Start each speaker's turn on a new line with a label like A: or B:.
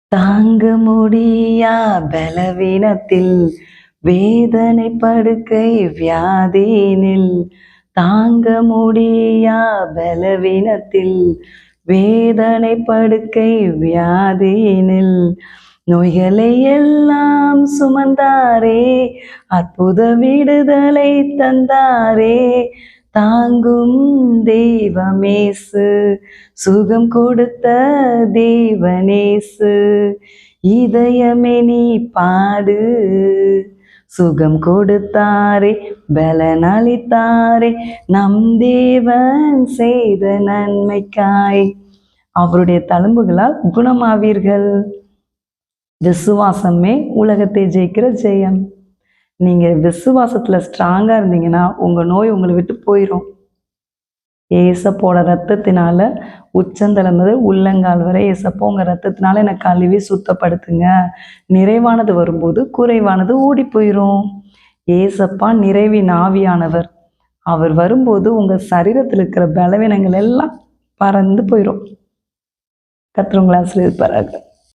A: தாங்க முடியா பலவீனத்தில் வேதனை படுக்கை வியாதினில் தாங்க முடியா பலவீனத்தில் வேதனை படுக்கை வியாதினில் நோய்களை எல்லாம் சுமந்தாரே, அற்புத விடுதலை தந்தாரே. தாங்கும் தெய்வமேசு, சுகம் கொடுத்த தேவனேசு, இதயமே நீ பாடு. சுகம் கொடுத்தாரே, பலனளித்தாரே, நம் தேவன் செய்த நன்மைக்காய். அவருடைய தழும்புகளால் குணமாவீர்கள். விசுவாசமே உலகத்தை ஜெயிக்கிற ஜெயம். நீங்க விசுவாசத்துல ஸ்ட்ராங்கா இருந்தீங்கன்னா உங்க நோய் உங்களை விட்டு போயிடும். ஏசப்போட ரத்தத்தினால உச்சந்தலை முதல் உள்ளங்கால் வரை ஏசப்போ உங்க ரத்தத்தினால என்னை கழுவி சுத்தப்படுத்துங்க. நிறைவானது வரும்போது குறைவானது ஓடி போயிடும். ஏசப்பா நிறைவின் ஆவியானவர். அவர் வரும்போது உங்க சரீரத்தில் இருக்கிற பலவீனங்கள் எல்லாம் பறந்து போயிடும். கர்த்தர் உங்களை ஆசீர்வதிப்பாராக.